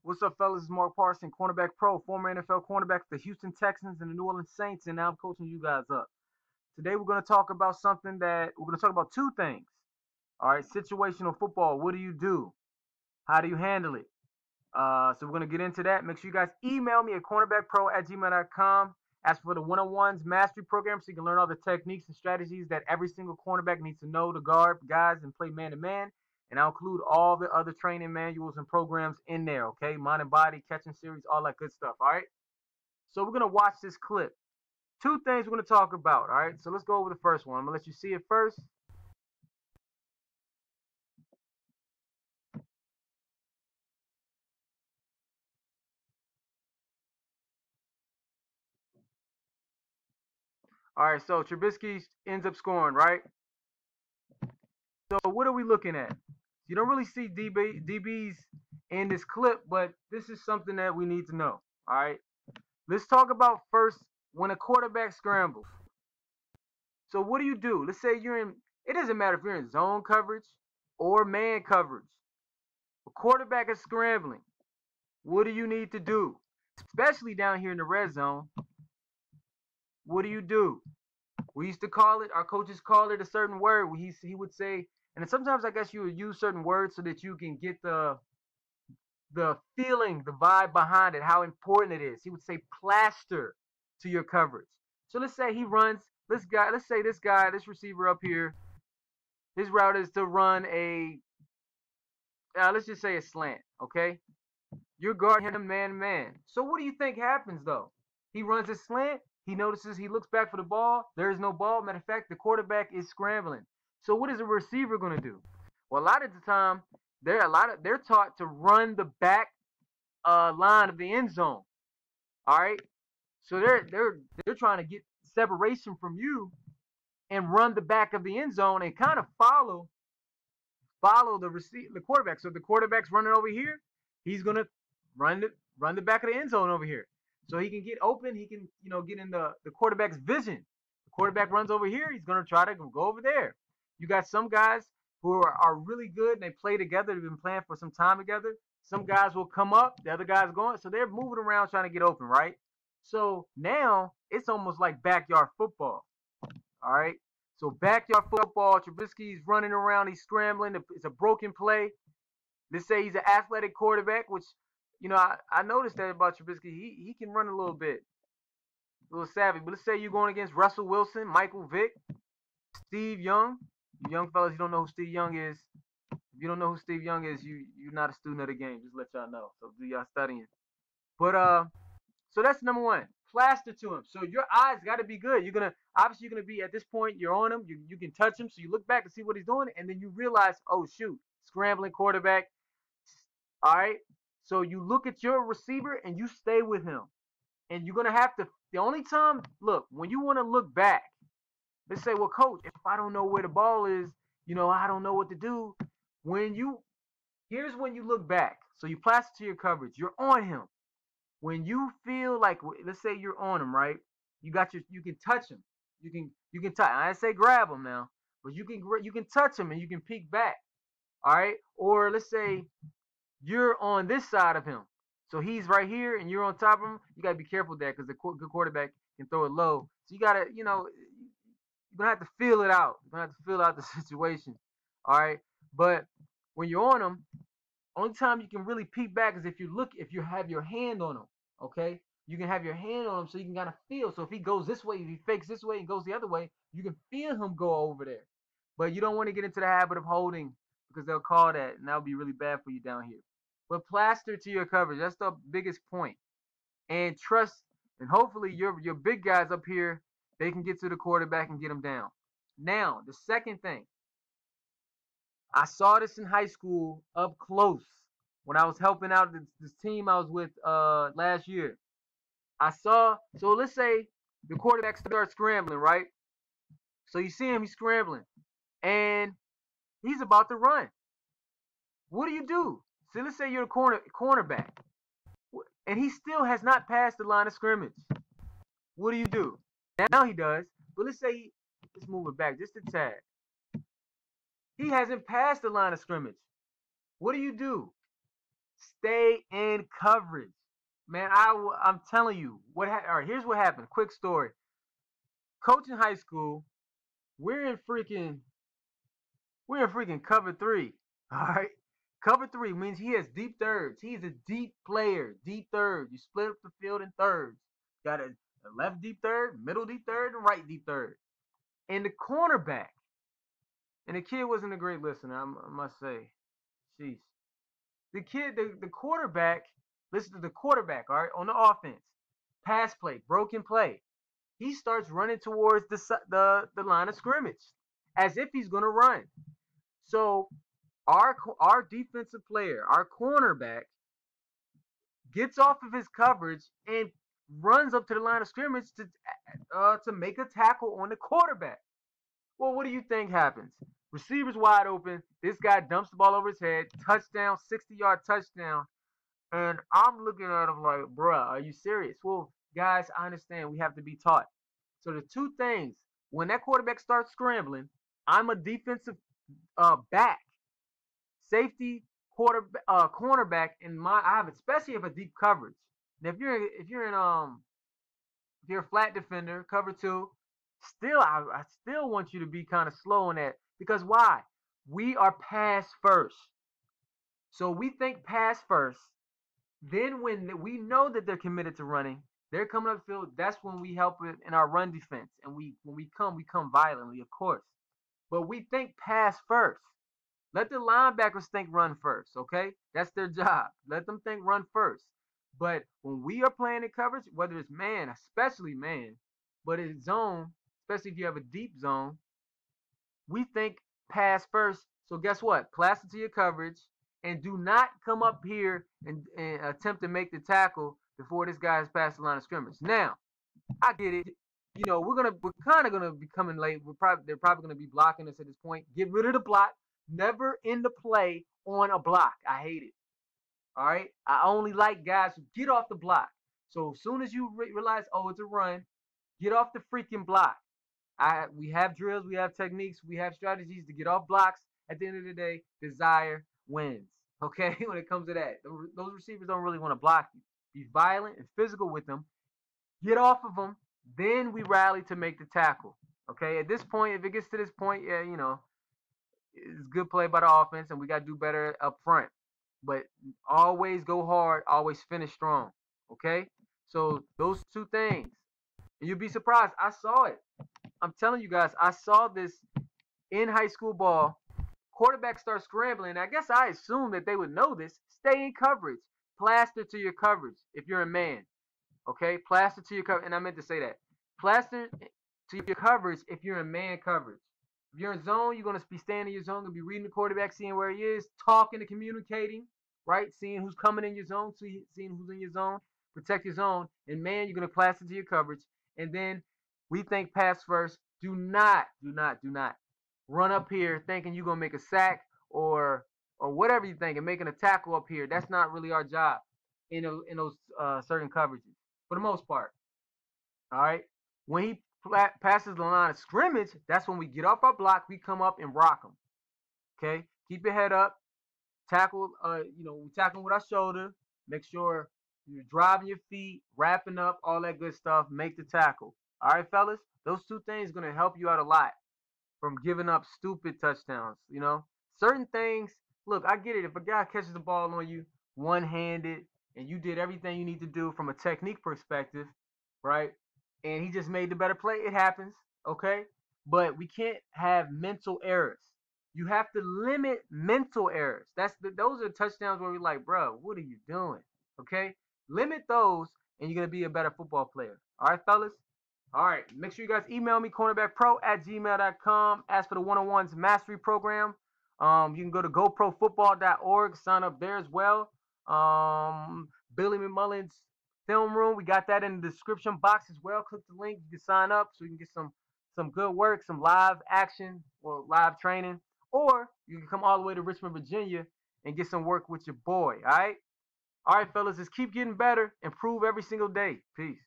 What's up, fellas? It's Mark Parson, cornerback pro, former NFL cornerback for the Houston Texans and the New Orleans Saints, and now I'm coaching you guys up. Today we're going to talk about two things. All right, situational football. What do you do? How do you handle it? So we're going to get into that. Make sure you guys email me at cornerbackpro@gmail.com. Ask for the one-on-ones mastery program so you can learn all the techniques and strategies that every single cornerback needs to know to guard guys and play man-to-man. And I'll include all the other training manuals and programs in there, okay? Mind and body, catching series, all that good stuff, all right? So we're going to watch this clip. Two things we're going to talk about, all right? So let's go over the first one. I'm going to let you see it first. All right, so Trubisky ends up scoring, right? So what are we looking at? You don't really see DBs in this clip, but this is something that we need to know, all right? Let's talk about first when a quarterback scrambles. So what do? Let's say it doesn't matter if you're in zone coverage or man coverage. A quarterback is scrambling. What do you need to do? Especially down here in the red zone. What do? We used to call it, our coaches call it a certain word. He would say, and sometimes I guess you would use certain words so that you can get the feeling, the vibe behind it, how important it is. He would say plaster to your coverage. So let's say he runs, this receiver up here, his route is to run let's just say a slant, okay? You're guarding him man-to-man. So what do you think happens, though? He runs a slant. He notices, he looks back for the ball. There is no ball. Matter of fact, the quarterback is scrambling. So what is a receiver going to do? Well, a lot of the time, they're taught to run the back line of the end zone. All right. So they're trying to get separation from you and run the back of the end zone and kind of follow the quarterback. So if the quarterback's running over here, he's gonna run the back of the end zone over here. So he can get open, he can, get in the quarterback's vision. The quarterback runs over here, he's gonna try to go over there. You got some guys who are really good and they play together, they've been playing for some time together. Some guys will come up, the other guy's going, so they're moving around trying to get open, right? So now it's almost like backyard football. All right. So backyard football, Trubisky's running around, he's scrambling, it's a broken play. Let's say he's an athletic quarterback, which, I noticed that about Trubisky. He can run a little bit, a little savvy. But let's say you're going against Russell Wilson, Michael Vick, Steve Young. You young fellas, you don't know who Steve Young is. If you don't know who Steve Young is, you're not a student of the game. Just let y'all know. So do y'all studying. But so that's number one. Plaster to him. So your eyes got to be good. You're gonna be at this point. You're on him. You can touch him. So you look back and see what he's doing, and then you realize, oh shoot, scrambling quarterback. All right. So you look at your receiver and you stay with him, and you're gonna have to. The only time, look, when you want to look back, let's say, well, coach, if I don't know where the ball is, I don't know what to do. Here's when you look back. So you plaster to your coverage. You're on him. When you feel like, let's say you're on him, right? You can touch him. You can touch. I didn't say grab him now, but you can touch him and you can peek back. All right. Or let's say you're on this side of him, so he's right here and you're on top of him. You gotta be careful with that because the good quarterback can throw it low. So you gotta, you're gonna have to feel it out. You're gonna have to feel out the situation. All right. But when you're on him, only time you can really peek back is if you have your hand on him, okay? You can have your hand on him so you can kind of feel. So if he goes this way, if he fakes this way and goes the other way, you can feel him go over there. But you don't want to get into the habit of holding because they'll call that, and that'll be really bad for you down here. But plaster to your coverage. That's the biggest point. And trust, and hopefully your big guys up here, they can get to the quarterback and get him down. Now, the second thing. I saw this in high school up close when I was helping out this team I was with last year. So let's say the quarterback starts scrambling, right? So you see him, he's scrambling, and he's about to run. What do? See, let's say you're a cornerback, and he still has not passed the line of scrimmage. What do? Now he does, but let's move it back just a tad. He hasn't passed the line of scrimmage. What do? stay in coverage. Man, I'm telling you all right, here's what happened. Quick story. Coach in high school, we're in freaking cover three. All right. Cover three means he has deep thirds. He's a deep player, deep third. You split up the field in thirds. Got a left deep third, middle deep third, and right deep third. And the cornerback, and the kid wasn't a great listener, I must say. Jeez. The quarterback, listen to the quarterback, all right, on the offense. Pass play, broken play. He starts running towards the line of scrimmage as if he's going to run. So our defensive player, our cornerback, gets off of his coverage and runs up to the line of scrimmage to make a tackle on the quarterback. Well, what do you think happens? Receiver's wide open. This guy dumps the ball over his head. Touchdown, 60-yard touchdown. And I'm looking at him like, bruh, are you serious? Well, guys, I understand we have to be taught. So the two things, when that quarterback starts scrambling, I'm a defensive back, safety, cornerback in I have, especially if a deep coverage. Now if you're a flat defender, cover two, still I still want you to be kind of slow on that, because why? We are pass first. So we think pass first. Then when we know that they're committed to running, they're coming up the field. That's when we help it in our run defense. And when we come violently, of course. But we think pass first. Let the linebackers think run first, okay? That's their job. Let them think run first. But when we are playing in coverage, whether it's man, especially man, but it's zone, especially if you have a deep zone, we think pass first. So guess what? Plaster to your coverage, and do not come up here and attempt to make the tackle before this guy has passed the line of scrimmage. Now, I get it. You know, we're kind of gonna be coming late. They're probably gonna be blocking us at this point. Get rid of the block. Never end the play on a block. I hate it. All right. I only like guys who get off the block. So as soon as you realize, oh, it's a run, get off the freaking block. We have drills, we have techniques, we have strategies to get off blocks. At the end of the day, desire wins. Okay, when it comes to that, those receivers don't really want to block you. Be violent and physical with them. Get off of them. Then we rally to make the tackle. Okay, at this point, if it gets to this point, yeah, you know, it's good play by the offense, and we got to do better up front. But always go hard, always finish strong. Okay, so those two things, and you'll be surprised. I saw it. I'm telling you guys, I saw this in high school ball. Quarterback starts scrambling. I guess I assumed that they would know this. Stay in coverage. Plaster to your coverage if you're a man. Okay? Plaster to your coverage. And I meant to say that. Plaster to your coverage if you're in man coverage. If you're in zone, you're going to be staying in your zone. You're going to be reading the quarterback, seeing where he is, talking and communicating, right? Seeing who's coming in your zone, seeing who's in your zone. Protect your zone. And man, you're going to plaster to your coverage. And then we think pass first. Do not run up here thinking you're going to make a sack or whatever you think and making a tackle up here. That's not really our job in those certain coverages for the most part. All right. When he passes the line of scrimmage, that's when we get off our block. We come up and rock them. Okay. Keep your head up. Tackle. We tackle with our shoulder. Make sure you're driving your feet, wrapping up, all that good stuff. Make the tackle. All right, fellas. Those two things are going to help you out a lot from giving up stupid touchdowns. You know, certain things. Look, I get it. If a guy catches the ball on you one-handed and you did everything you need to do from a technique perspective, right? And he just made the better play, it happens, okay? But we can't have mental errors. You have to limit mental errors. Those are touchdowns where we're like, bro, what are you doing? Okay? Limit those, and you're going to be a better football player. All right, fellas? All right. Make sure you guys email me, cornerbackpro@gmail.com. Ask for the 101's mastery program. You can go to goprofootball.org. Sign up there as well. Billy McMullen's film room. We got that in the description box as well. Click the link. You can sign up so you can get some good work, some live action or live training. Or you can come all the way to Richmond, Virginia and get some work with your boy. All right? All right, fellas. Just keep getting better. Improve every single day. Peace.